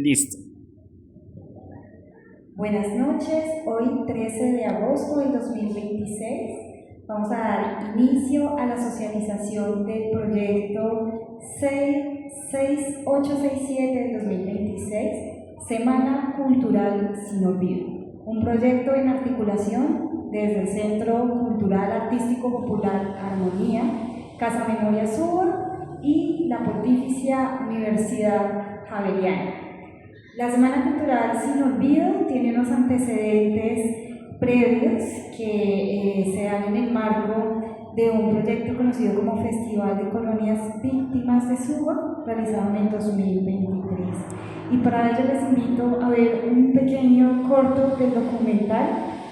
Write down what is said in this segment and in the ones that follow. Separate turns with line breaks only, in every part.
Listo.
Buenas noches, hoy 13 de agosto del 2026 vamos a dar inicio a la socialización del proyecto 6867 del 2026, Semana Cultural Sin Olvido, un proyecto en articulación desde el Centro Cultural Artístico Popular Armonía, Casa Memoria Suba y la Pontificia Universidad Javeriana. La Semana Cultural Sin Olvido tiene unos antecedentes previos que se dan en el marco de un proyecto conocido como Festival de Colonias Víctimas de Suba, realizado en el 2023. Y para ello les invito a ver un pequeño corto del documental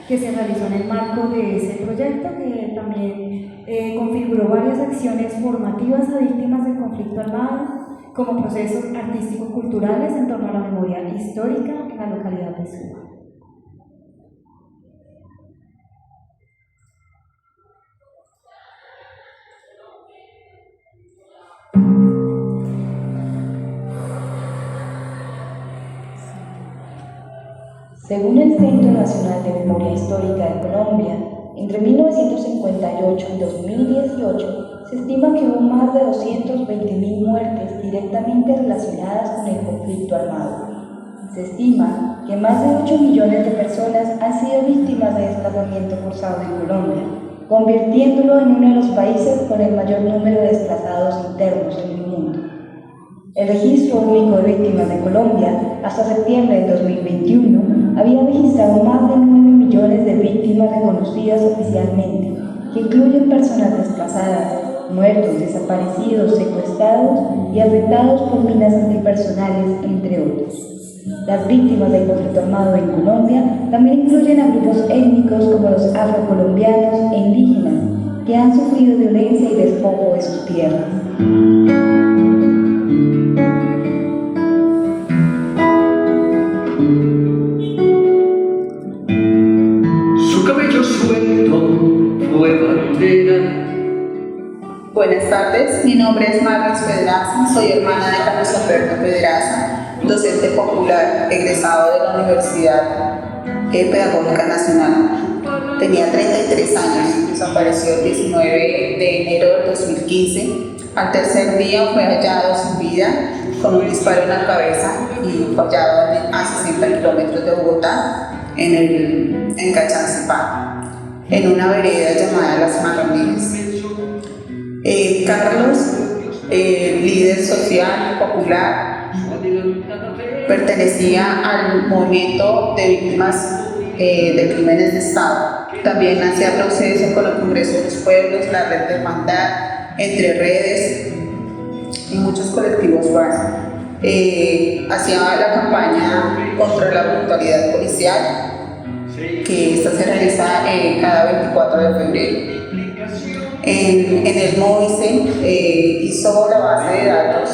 que se realizó en el marco de ese proyecto, que también configuró varias acciones formativas a víctimas del conflicto armado, como procesos artístico-culturales en torno a la memoria histórica en la localidad de Suba.
Según el Centro Nacional de Memoria Histórica de Colombia, entre 1958 y 2018 se estima que hubo más de 220.000 muertes directamente relacionadas con el conflicto armado. Se estima que más de 8 millones de personas han sido víctimas de desplazamiento forzado en Colombia, convirtiéndolo en uno de los países con el mayor número de desplazados internos en el mundo. El Registro Único de Víctimas de Colombia, hasta septiembre de 2021, había registrado más de 9 millones de víctimas reconocidas oficialmente, que incluyen personas desplazadas, muertos, desaparecidos, secuestrados y afectados por minas antipersonales, entre otros. Las víctimas del conflicto armado en Colombia también incluyen a grupos étnicos como los afrocolombianos e indígenas, que han sufrido violencia y despojo de sus tierras.
Su cabello suelto fue bandera.
Buenas tardes, mi nombre es Marlis Pedraza, soy hermana de Carlos Alberto Pedraza, docente popular egresado de la Universidad Pedagógica Nacional. Tenía 33 años, desapareció el 19 de enero del 2015. Al tercer día fue hallado sin vida, con un disparo en la cabeza y hallado a 60 kilómetros de Bogotá, en Cachancipá, en una vereda llamada Las Marramillas. Carlos, líder social, popular, pertenecía al movimiento de víctimas de crímenes de Estado. También hacía proceso con el Congreso de los Pueblos, la Red de Hermandad, Entre Redes y muchos colectivos más. Hacía la campaña contra la brutalidad policial, que esta se realiza cada 24 de febrero. En el MOVICE hizo la base de datos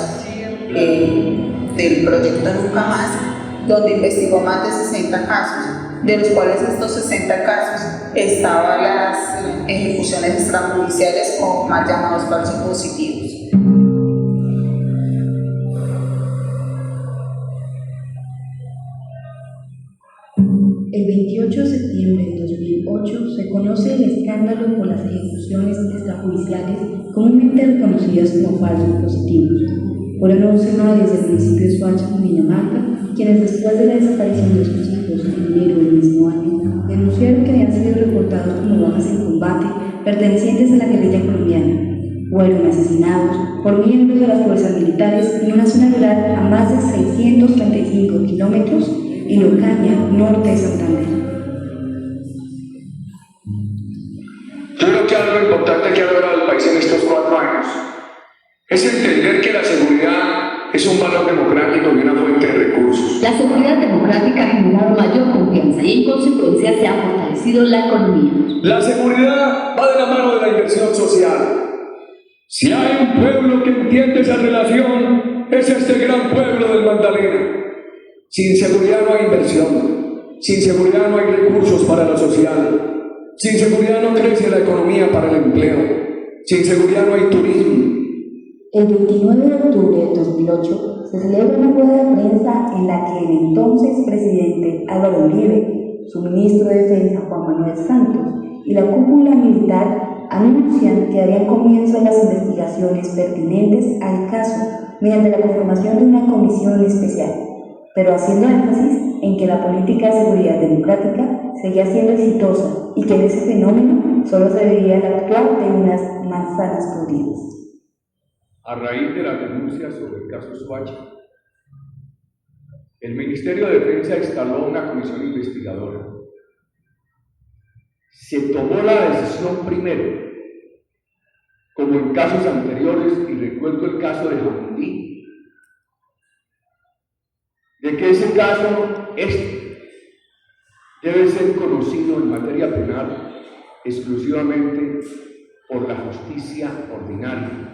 del proyecto Nunca Más, donde investigó más de 60 casos, de los cuales estos 60 casos estaban las ejecuciones extrajudiciales o mal llamados falsos positivos.
El 28 de septiembre de 2008 se conoce el escándalo por las ejecuciones extrajudiciales comúnmente reconocidas como falsos positivos. Fueron 11 madres del municipio de Soacha, Cundinamarca, quienes después de la desaparición de sus hijos en enero del mismo año, denunciaron que habían sido reportados como bajas en combate pertenecientes a la guerrilla colombiana. Fueron asesinados por miembros de las fuerzas militares en una zona rural a más de 635 kilómetros en Ocaña, norte de Santander.
Yo creo que algo importante que ha logrado el país en estos 4 años es entender que la seguridad es un valor democrático y una fuente de recursos.
La seguridad democrática ha generado mayor confianza y en consecuencia se ha fortalecido la economía.
La seguridad va de la mano de la inversión social. Si hay un pueblo que entiende esa relación, es este gran pueblo del Magdalena. Sin seguridad no hay inversión, sin seguridad no hay recursos para lo social, sin seguridad no crece la economía para el empleo, sin seguridad no hay turismo.
El 29 de octubre de 2008 se celebra una rueda de prensa en la que el entonces presidente Álvaro Uribe, su ministro de Defensa Juan Manuel Santos y la cúpula militar anuncian que darían comienzo a las investigaciones pertinentes al caso mediante la conformación de una comisión especial, pero haciendo énfasis en que la política de seguridad democrática seguía siendo exitosa y que en ese fenómeno solo se veía el actuar de unas manzanas podridas.
A raíz de las denuncias sobre el caso Soacha, el Ministerio de Defensa instaló una comisión investigadora. Se tomó la decisión primero, como en casos anteriores, y recuerdo el caso de Jamundí, de que ese caso debe ser conocido en materia penal exclusivamente por la justicia ordinaria.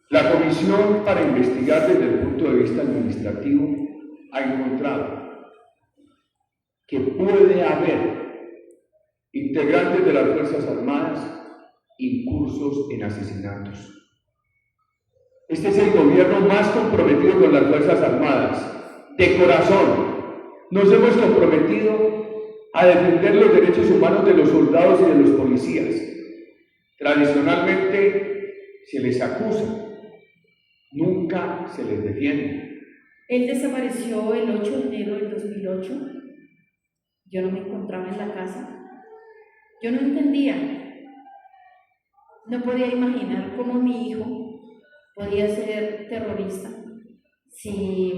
La comisión para investigar desde el punto de vista administrativo ha encontrado que puede haber integrantes de las Fuerzas Armadas incursos en asesinatos. Este es el gobierno más comprometido con las Fuerzas Armadas. De corazón, nos hemos comprometido a defender los derechos humanos de los soldados y de los policías. Tradicionalmente se les acusa, nunca se les defiende.
Él desapareció el 8 de enero del 2008. Yo no me encontraba en la casa. Yo no entendía. No podía imaginar cómo mi hijo podía ser terrorista si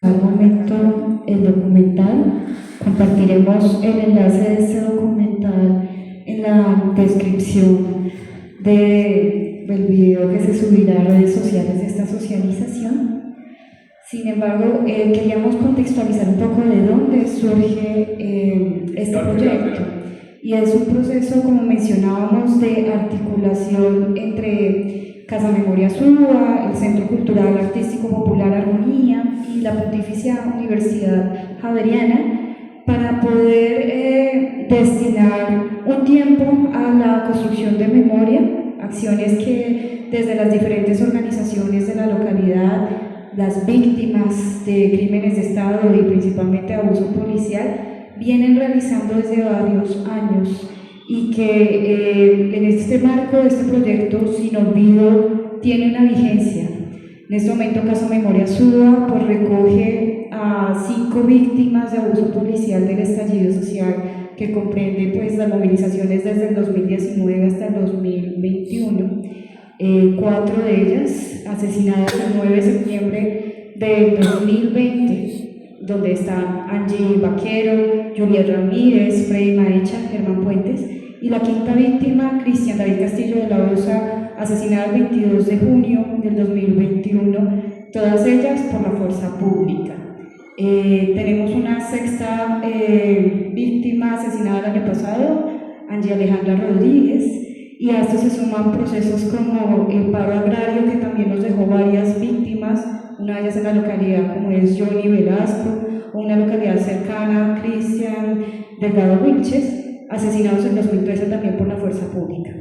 al momento el documental. Compartiremos el enlace de este documental en la descripción del video que se subirá a redes sociales de esta socialización. Sin embargo, queríamos contextualizar un poco de dónde surge este proyecto. Y es un proceso, como mencionábamos, de articulación entre Casa Memoria Suba, el Centro Cultural Artístico Popular Armonía y la Pontificia Universidad Javeriana, para poder destinar un tiempo a la construcción de memoria, acciones que desde las diferentes organizaciones de la localidad, las víctimas de crímenes de Estado y principalmente de abuso policial vienen realizando desde varios años, y que en este marco de este proyecto Sin Olvido tiene una vigencia. En este momento Casa Memoria Suba pues recoge a 5 víctimas de abuso policial del estallido social, que comprende pues las movilizaciones desde el 2019 hasta el 2021. 4 de ellas asesinadas el 9 de septiembre del 2020, donde están Angie Vaquero, Juliet Ramírez, Freddy Maecha, Germán Puentes, y la 5ª víctima, Cristian David Castillo de la Osa, asesinada el 22 de junio del 2021, todas ellas por la fuerza pública. Tenemos una 6ª víctima asesinada el año pasado, Angie Alejandra Rodríguez, y a esto se suman procesos como el paro agrario, que también nos dejó varias víctimas, una de ellas en la localidad como es Johnny Velasco, o una localidad cercana, Cristian Delgado Wilches, asesinados en 2013 también por la fuerza pública.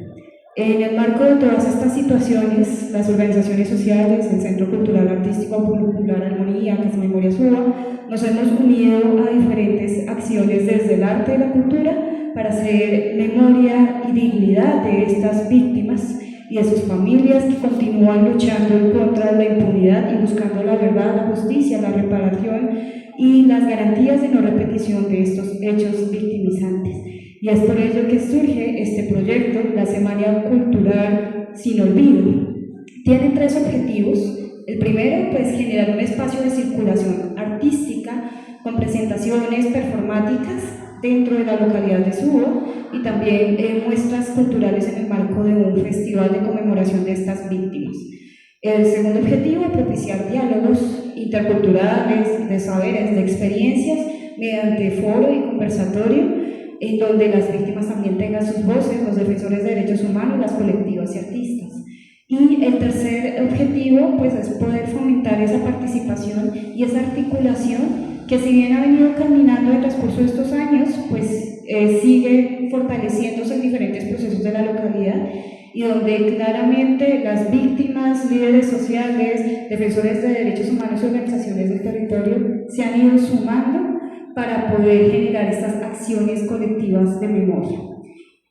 En el marco de todas estas situaciones, las organizaciones sociales, el Centro Cultural Artístico Popular Armonía, Casa Memoria Suba, nos hemos unido a diferentes acciones desde el arte y la cultura para hacer memoria y dignidad de estas víctimas y de sus familias que continúan luchando en contra de la impunidad y buscando la verdad, la justicia, la reparación y las garantías de no repetición de estos hechos victimizantes. Y es por ello que surge este proyecto, la Semana Cultural Sin Olvido. Tiene 3 objetivos. El primero, pues, generar un espacio de circulación artística con presentaciones performáticas dentro de la localidad de Suba y también muestras culturales en el marco de un festival de conmemoración de estas víctimas. El segundo objetivo, propiciar diálogos interculturales, de saberes, de experiencias, mediante foro y conversatorio, en donde las víctimas también tengan sus voces, los defensores de derechos humanos, las colectivas y artistas. Y el tercer objetivo, pues, es poder fomentar esa participación y esa articulación
que si bien ha venido caminando en el transcurso de estos años, pues sigue fortaleciéndose en diferentes procesos de la localidad y donde claramente las víctimas, líderes sociales, defensores de derechos humanos y organizaciones del territorio se han ido sumando para poder generar estas acciones colectivas de memoria.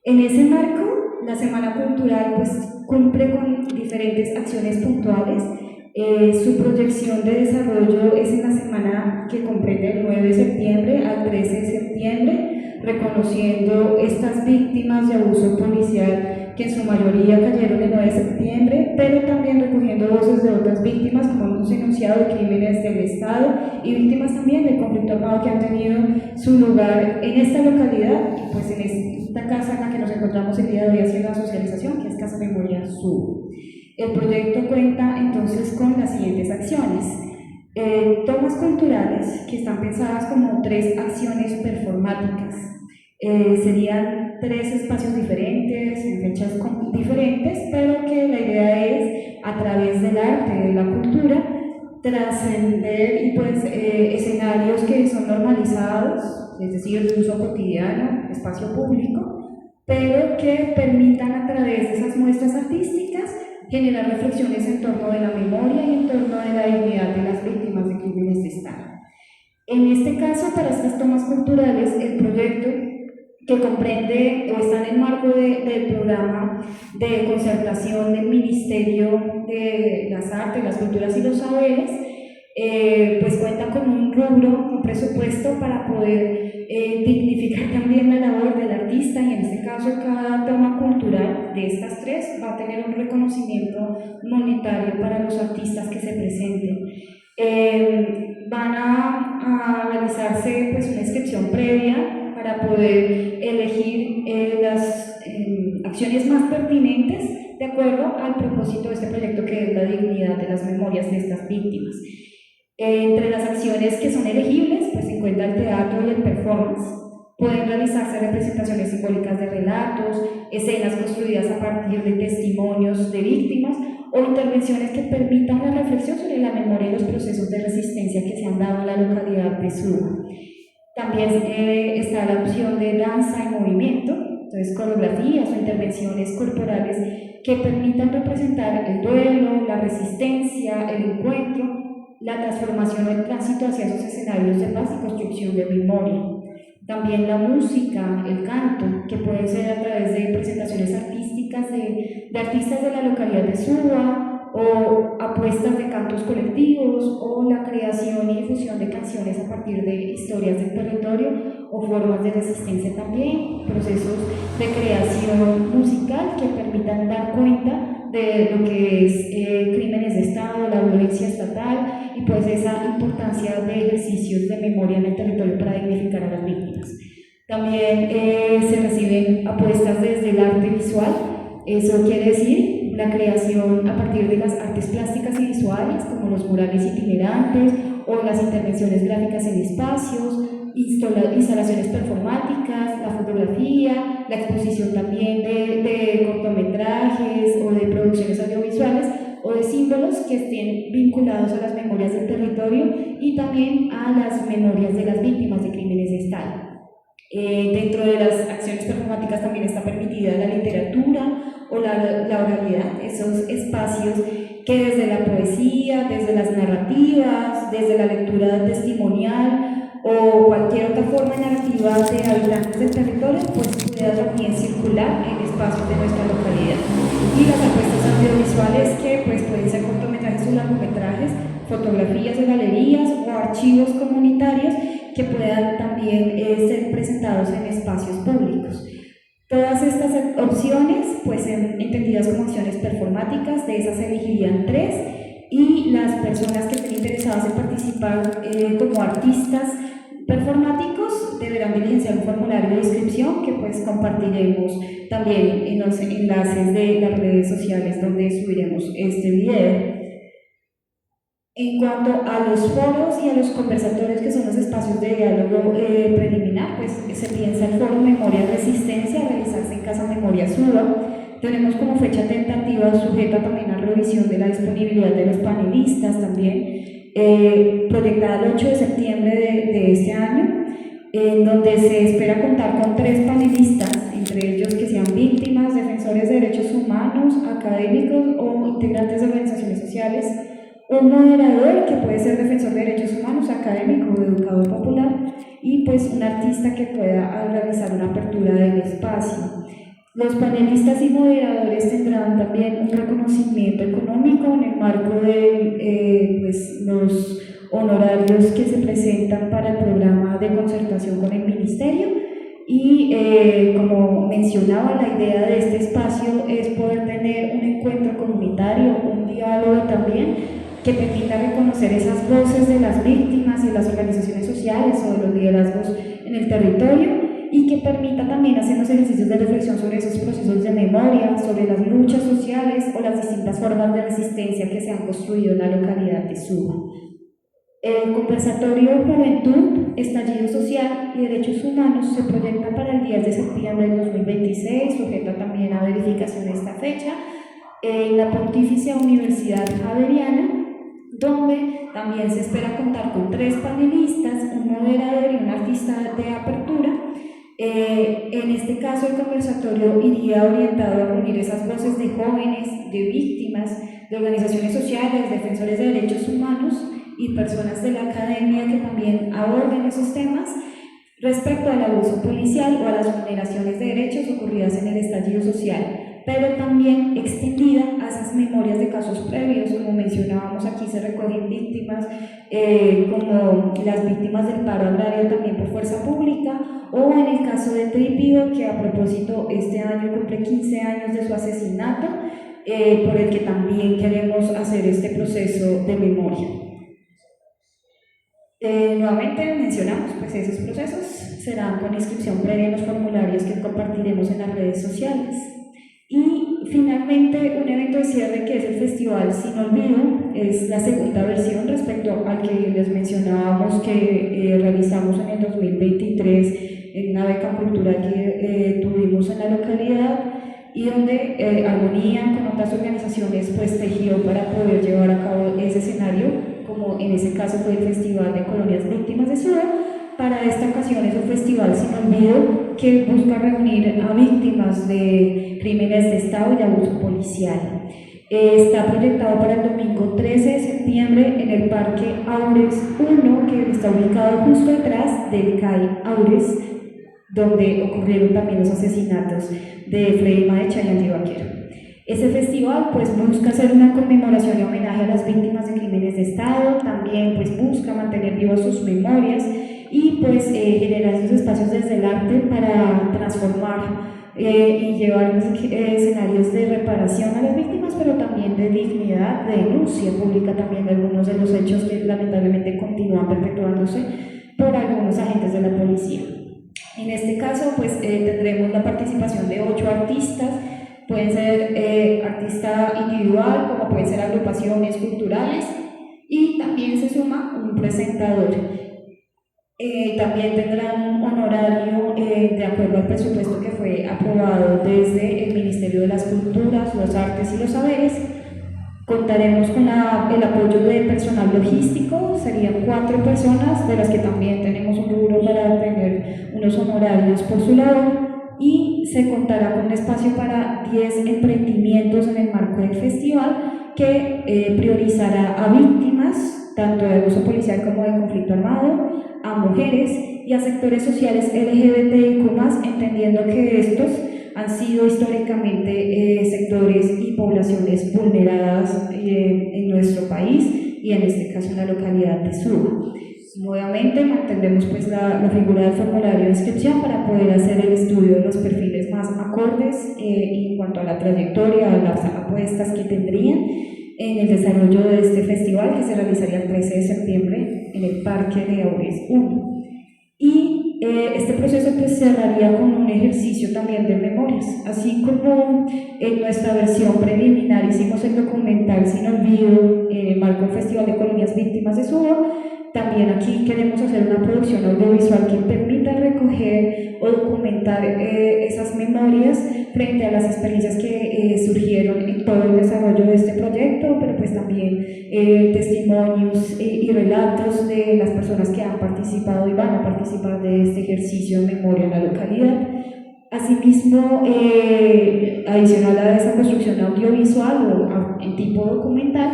En ese marco, la Semana Cultural pues, cumple con diferentes acciones puntuales. Su proyección de desarrollo es en la semana que comprende el 9 de septiembre al 13 de septiembre, reconociendo estas víctimas de abuso policial que en su mayoría cayeron el 9 de septiembre, pero también recogiendo voces de otras víctimas, como hemos enunciado, de crímenes del Estado y víctimas también del conflicto armado que han tenido su lugar en esta localidad y pues en esta casa en la que nos encontramos el día de hoy haciendo la socialización, que es Casa Memoria Sur. El proyecto cuenta entonces con las siguientes acciones. Tomas culturales que están pensadas como 3 acciones performáticas. Serían 3 espacios diferentes, en fechas diferentes, pero que la idea es, a través del arte, de la cultura, trascender y pues escenarios que son normalizados, es decir, de uso cotidiano, espacio público, pero que permitan a través de esas muestras artísticas generar reflexiones en torno de la memoria y en torno de la dignidad de las víctimas de crímenes de Estado. En este caso, para estas tomas culturales, el proyecto que comprende o está en el marco del programa de concertación del Ministerio de las Artes, las Culturas y los Saberes, pues cuenta con un rubro, un presupuesto para poder dignificar también la labor del artista y en este caso cada toma cultural de estas 3 va a tener un reconocimiento monetario para los artistas que se presenten. Van a realizarse pues una inscripción previa para poder elegir las acciones más pertinentes de acuerdo al propósito de este proyecto, que es la dignidad de las memorias de estas víctimas. Entre las acciones que son elegibles pues se encuentra el teatro y el performance. Pueden realizarse representaciones simbólicas de relatos, escenas construidas a partir de testimonios de víctimas o intervenciones que permitan la reflexión sobre la memoria y los procesos de resistencia que se han dado en la localidad de Suba. También está la opción de danza y movimiento, entonces coreografías o intervenciones corporales que permitan representar el duelo, la resistencia, el encuentro, la transformación o el tránsito hacia esos escenarios de paz y construcción de memoria. También la música, el canto, que puede ser a través de presentaciones artísticas de artistas de la localidad de Suba, o apuestas de cantos colectivos, o la creación y difusión de canciones a partir de historias del territorio o formas de resistencia también, procesos de creación musical que permitan dar cuenta de lo que es crímenes de Estado, la violencia estatal y pues esa importancia de ejercicios de memoria en el territorio para dignificar a las víctimas. También se reciben apuestas desde el arte visual, eso quiere decir la creación a partir de las artes plásticas y visuales como los murales itinerantes o las intervenciones gráficas en espacios, instalaciones performáticas, la fotografía, la exposición también de cortometrajes o de producciones audiovisuales o de símbolos que estén vinculados a las memorias del territorio y también a las memorias de las víctimas de crímenes de Estado. Dentro de las acciones performáticas también está permitida la literatura o la oralidad, esos espacios que desde la poesía, desde las narrativas, desde la lectura testimonial o cualquier otra forma narrativa de habitantes del territorio, pues pueda también circular en espacios de nuestra localidad. Y las apuestas audiovisuales que pues pueden ser cortometrajes o largometrajes, fotografías de galerías o archivos comunitarios que puedan también ser presentados en espacios públicos. Todas estas opciones, pues entendidas como acciones performáticas, de esas se elegirían 3 y las personas que estén interesadas en participar como artistas performáticos deberán diligenciar un formulario de inscripción que pues compartiremos también en los enlaces de las redes sociales donde subiremos este video. En cuanto a los foros y a los conversatorios, que son los espacios de diálogo preliminar, pues se piensa el foro Memoria y Resistencia a realizarse en Casa Memoria Suba. Tenemos como fecha tentativa sujeta también a revisión de la disponibilidad de los panelistas también. proyectada el 8 de septiembre de este año, en donde se espera contar con 3 panelistas, entre ellos que sean víctimas, defensores de derechos humanos, académicos o integrantes de organizaciones sociales, un moderador que puede ser defensor de derechos humanos, académico o educador popular, y pues un artista que pueda realizar una apertura del espacio. Los panelistas y moderadores tendrán también un reconocimiento económico en el marco de los honorarios que se presentan para el programa de concertación con el Ministerio. Y como mencionaba, la idea de este espacio es poder tener un encuentro comunitario, un diálogo también que permita reconocer esas voces de las víctimas y las organizaciones sociales o de los liderazgos en el territorio, y que permita también hacer los ejercicios de reflexión sobre esos procesos de memoria, sobre las luchas sociales o las distintas formas de resistencia que se han construido en la localidad de Suba. El conversatorio Juventud, Estallido Social y Derechos Humanos se proyecta para el 10 de septiembre del 2026, sujeta también a verificación de esta fecha, en la Pontificia Universidad Javeriana, donde también se espera contar con 3 panelistas, un moderador y un artista de apertura. En este caso, el conversatorio iría orientado a reunir esas voces de jóvenes, de víctimas, de organizaciones sociales, defensores de derechos humanos y personas de la academia que también aborden esos temas respecto al abuso policial o a las vulneraciones de derechos ocurridas en el estallido social, pero también extendida a esas memorias de casos previos. Como mencionábamos, aquí se recogen víctimas como las víctimas del paro agrario también por fuerza pública, o en el caso de Trípido, que a propósito este año cumple 15 años de su asesinato, por el que también queremos hacer este proceso de memoria. Nuevamente mencionamos, pues esos procesos serán con inscripción previa en los formularios que compartiremos en las redes sociales. Y finalmente, un evento de cierre que es el Festival Sin Olvido, es la segunda versión respecto al que les mencionábamos que realizamos en el 2023 en una beca cultural que tuvimos en la localidad, y donde Armonía con otras organizaciones pues tejió para poder llevar a cabo ese escenario, como en ese caso fue el Festival de Colonias Víctimas de Ciudad. Para esta ocasión es un festival sin olvido que busca reunir a víctimas de crímenes de Estado y abuso policial. Está proyectado para el domingo 13 de septiembre en el Parque Aures 1, que está ubicado justo detrás del CAI Aures, donde ocurrieron también los asesinatos de Freddy Maecha y Angie Vaquero. Ese festival pues busca hacer una conmemoración y homenaje a las víctimas de crímenes de Estado, también pues busca mantener vivas sus memorias y pues generar esos espacios desde el arte para transformar y llevar escenarios de reparación a las víctimas, pero también de dignidad, de denuncia pública también de algunos de los hechos que lamentablemente continúan perpetuándose por algunos agentes de la policía. En este caso pues tendremos la participación de 8 artistas. Pueden ser artista individual, como pueden ser agrupaciones culturales, y también se suma un presentador. También tendrán un honorario de acuerdo al presupuesto que fue aprobado desde el Ministerio de las Culturas, los Artes y los Saberes. Contaremos con el apoyo de personal logístico, serían 4 personas, de las que también tenemos un rubro para tener unos honorarios por su lado. Y se contará con un espacio para 10 emprendimientos en el marco del festival que priorizará a víctimas, tanto de abuso policial como de conflicto armado, a mujeres y a sectores sociales LGBTIQ+, entendiendo que estos han sido históricamente sectores y poblaciones vulneradas en nuestro país y en este caso en la localidad de Suba. Nuevamente mantendremos pues la figura del formulario de inscripción para poder hacer el estudio de los perfiles más acordes en cuanto a la trayectoria, a las apuestas que tendrían en el desarrollo de este festival que se realizaría el 13 de septiembre en el Parque de Aures 1. Y este proceso pues cerraría con un ejercicio también de memorias, así como en nuestra versión preliminar hicimos el documental Sin Olvido en el marco del Festival de Colonias Víctimas de Suba. También aquí queremos hacer una producción audiovisual que permita recoger o documentar esas memorias frente a las experiencias que surgieron en
todo el desarrollo de este proyecto, pero pues también testimonios y relatos de las personas que han participado y van a participar de este ejercicio en memoria en la localidad. Asimismo, adicional a esa construcción audiovisual o en tipo documental,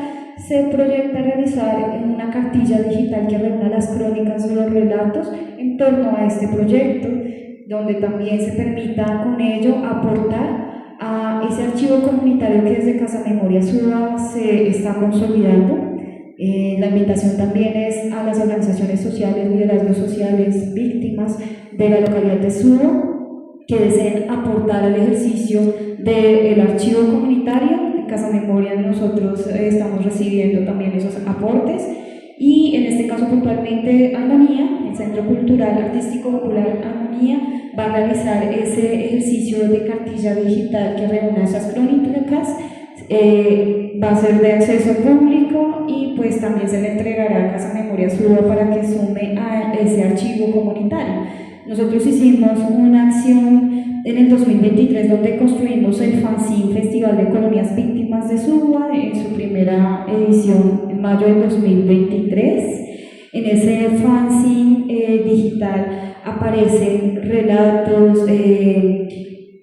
se proyecta realizar una cartilla digital que reúna las crónicas de los relatos en torno a este proyecto, donde también se permita con ello aportar a ese archivo comunitario que desde Casa Memoria Suba se está consolidando. La invitación también es a las organizaciones sociales, liderazgos sociales, víctimas de la localidad de Suba, que deseen aportar al ejercicio del archivo comunitario. En Casa Memoria nosotros estamos recibiendo también esos aportes y en este caso puntualmente Armonía, el Centro Cultural Artístico Popular Armonía, va a realizar ese ejercicio de cartilla digital que reúna esas crónicas. Va a ser de acceso público y pues también se le entregará a Casa Memoria Suba para que sume a ese archivo comunitario. Nosotros hicimos una acción en el 2023 donde construimos el fanzine Festival de Colonias Víctimas de Suba en su primera edición en mayo del 2023. En ese fanzine digital aparecen relatos,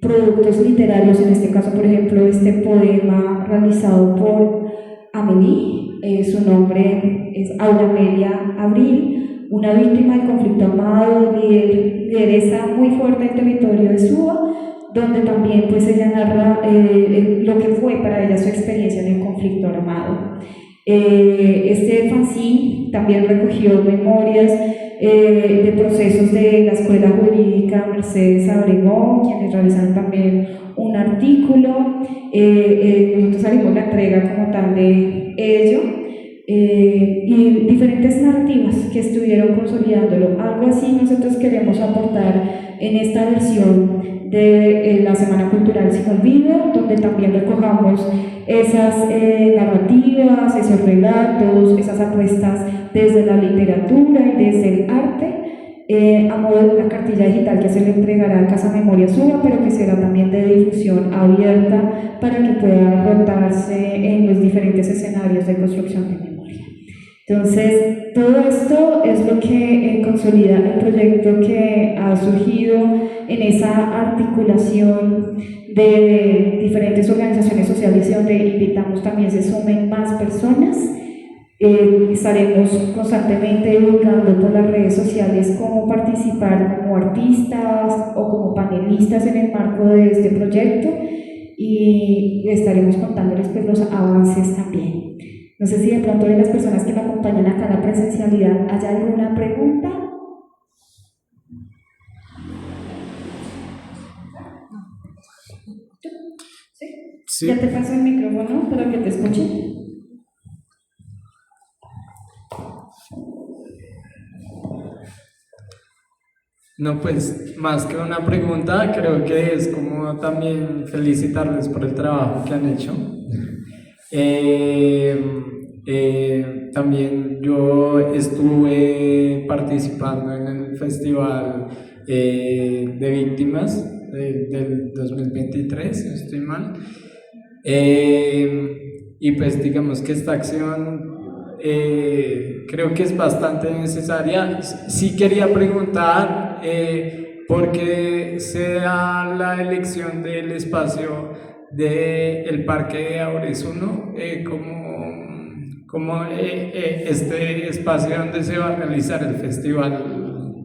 productos literarios, en este caso por ejemplo este poema realizado por Amelie, su nombre es Aura Amelia Abril, una víctima del conflicto armado, lideresa muy fuerte del territorio de Suba, donde también pues ella narra lo que fue para ella su experiencia en el conflicto armado. Este fanzine también recogió memorias de procesos de la Escuela Jurídica Mercedes Abregón, quienes realizaron también un artículo. Nosotros haremos la entrega como tal de ello. Y diferentes narrativas que estuvieron consolidándolo. Algo así nosotros queremos aportar en esta versión de la Semana Cultural Sin Olvido, donde también recojamos esas narrativas, esos relatos, esas apuestas desde la literatura y desde el arte, a modo de una cartilla digital que se le entregará a Casa Memoria Suba, pero que será también de difusión abierta para que pueda rotarse en los diferentes escenarios de construcción de memoria. Entonces, todo esto es lo que consolida el proyecto que ha surgido en esa articulación de diferentes organizaciones sociales y donde invitamos también se sumen más personas. Estaremos constantemente divulgando por las redes sociales cómo participar como artistas o como panelistas en el marco de este proyecto y estaremos contándoles pues los avances también. No sé si de pronto de las personas que me acompañan acá en la presencialidad haya alguna pregunta. ¿Sí? Ya te paso el micrófono para que te escuchen.
No, pues más que una pregunta, creo que es como también felicitarles por el trabajo que han hecho. También yo estuve participando en el Festival de Víctimas del 2023, si no estoy mal. Y pues digamos que esta acción creo que es bastante necesaria. Sí quería preguntar por qué se da la elección del espacio del Parque de Aures 1 como este espacio donde se va a realizar el festival.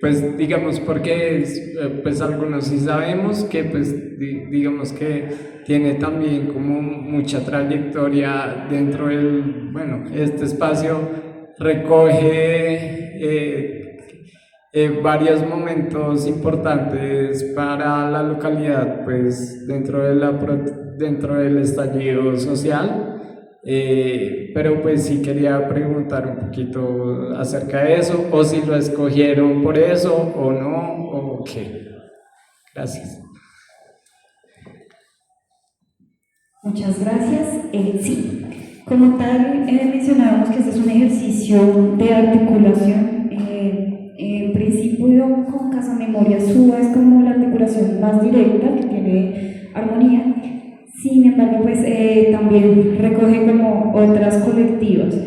Pues digamos porque pues algunos sí sabemos que pues digamos que tiene también como mucha trayectoria dentro del, bueno, este espacio recoge varios momentos importantes para la localidad pues dentro del estallido social. Pero pues sí quería preguntar un poquito acerca de eso, o si lo escogieron por eso o no, o qué. Gracias.
Muchas gracias. Sí, como tal mencionábamos que este es un ejercicio de articulación. En principio con Casa Memoria Suba es como la articulación más directa que tiene
tiene Armonía. Sin embargo, pues también recoge como otras colectivas.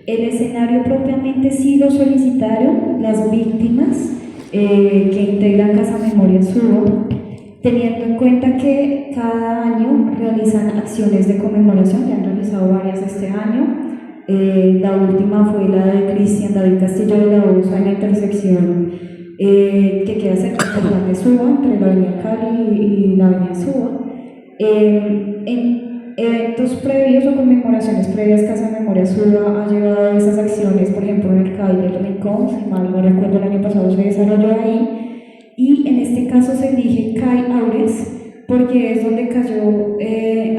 El escenario propiamente sí lo solicitaron las víctimas que integran Casa Memoria Suba, teniendo en cuenta que cada año realizan acciones de conmemoración, ya han realizado varias este año. La última fue la de Cristian David Castillo de la Osa en la intersección que queda cerca del Plan de Suba, entre la avenida Cali y la avenida Suba. En eventos previos o conmemoraciones previas, Casa Memoria Suba ha llevado esas acciones, por ejemplo en el CAI del Rincón, si mal no recuerdo el año pasado se desarrolló ahí, y en este caso se elige CAI Aures porque es donde cayó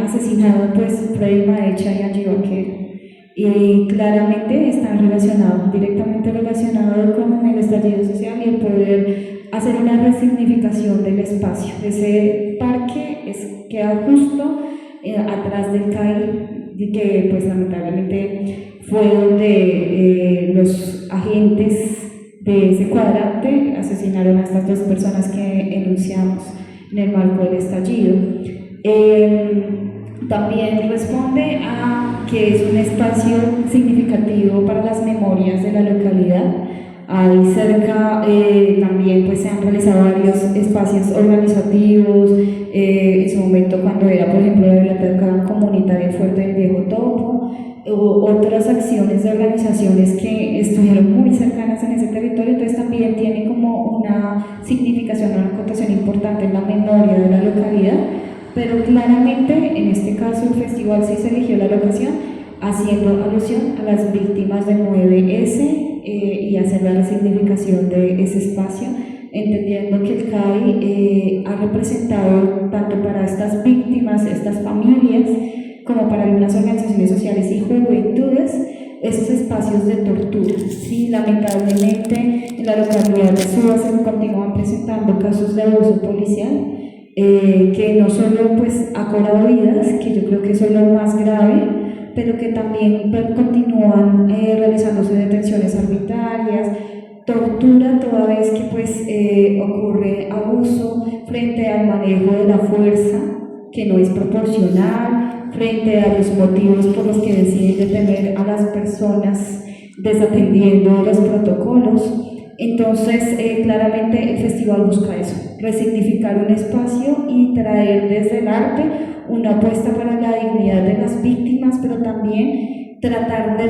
asesinado pues Freddy Maecha y Angie Vaquero. Y claramente están relacionados, directamente relacionados con el estallido social y el poder hacer una resignificación del espacio. Ese parque queda justo atrás del CAI, que pues lamentablemente fue donde los agentes de ese cuadrante asesinaron a estas dos personas que enunciamos en el marco del estallido. También responde a que es un espacio significativo para las memorias de la localidad. Ahí cerca también pues, se han realizado varios espacios organizativos, en su momento cuando era por ejemplo la biblioteca comunitaria Fuerte del Viejo Topo, otras acciones de organizaciones que estuvieron muy cercanas en ese territorio, entonces también tiene como una significación, una connotación importante en la memoria de la localidad, pero claramente en este caso el festival sí se eligió la locación haciendo alusión a las víctimas del 9S y hacer la resignificación de ese espacio, entendiendo que el CAI ha representado tanto para estas víctimas, estas familias, como para algunas organizaciones sociales y juventudes, esos espacios de tortura. Sí, lamentablemente en la localidad de Suba se continúan presentando casos de abuso policial, que no solo pues, ha cobrado vidas, que yo creo que eso es lo más grave, pero que también continúan realizándose detenciones arbitrarias, tortura toda vez que pues, ocurre abuso frente al manejo de la fuerza, que no es proporcional, frente a los motivos por los que deciden detener a las personas desatendiendo los protocolos. Entonces, claramente el festival busca eso, resignificar un espacio y traer desde el arte una apuesta para la dignidad de las víctimas, pero también tratar de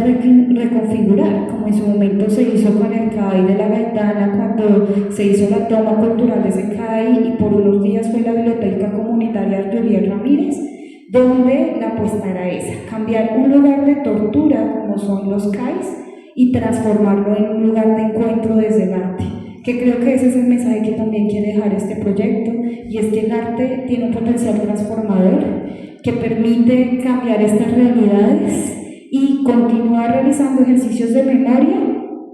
reconfigurar, como en su momento se hizo con el CAI de la Gaitana, cuando se hizo la toma cultural de ese CAI y por unos días fue la biblioteca comunitaria Julián Ramírez, donde la apuesta era esa, cambiar un lugar de tortura como son los CAIs y transformarlo en un lugar de encuentro desde el arte, que creo que ese es el mensaje que también quiere dejar este proyecto, y es que el arte tiene un potencial transformador que permite cambiar estas realidades y continuar realizando ejercicios de memoria,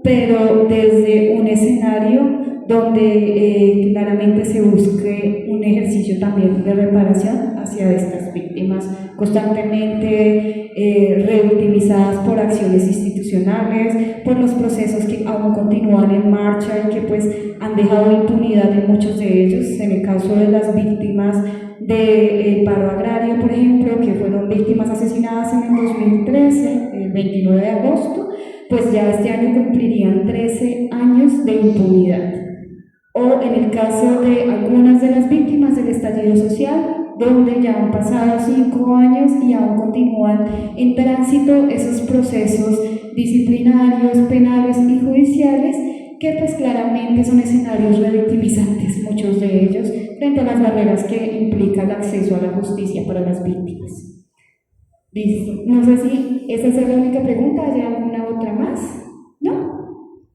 pero desde un escenario donde claramente se busque un ejercicio también de reparación hacia estas víctimas constantemente reutilizadas por acciones institucionales, por los procesos que aún continúan en marcha y que pues han dejado impunidad en muchos de ellos. En el caso de las víctimas del paro agrario, por ejemplo, que fueron víctimas asesinadas en el 2013, el 29 de agosto, pues ya este año cumplirían 13 años de impunidad. O en el caso de algunas de las víctimas del estallido social, donde ya han pasado 5 años y aún continúan en tránsito esos procesos disciplinarios, penales y judiciales, que pues claramente son escenarios revictimizantes, muchos de ellos, frente a las barreras que implica el acceso a la justicia para las víctimas. Listo. No sé si esa es la única pregunta, ¿hay alguna otra más? ¿No?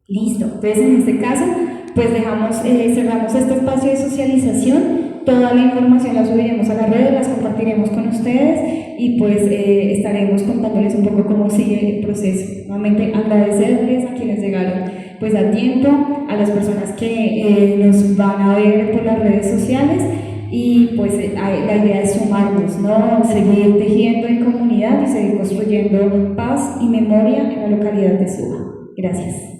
Listo. Entonces en este caso, pues cerramos este espacio de socialización. Toda la información la subiremos a las redes, las compartiremos con ustedes y pues estaremos contándoles un poco cómo sigue el proceso. Nuevamente agradecerles a quienes llegaron pues a tiempo, a las personas que nos van a ver por las redes sociales y pues la idea es sumarnos, ¿no? Seguir tejiendo en comunidad y seguir construyendo paz y memoria en la localidad de Suba. Gracias.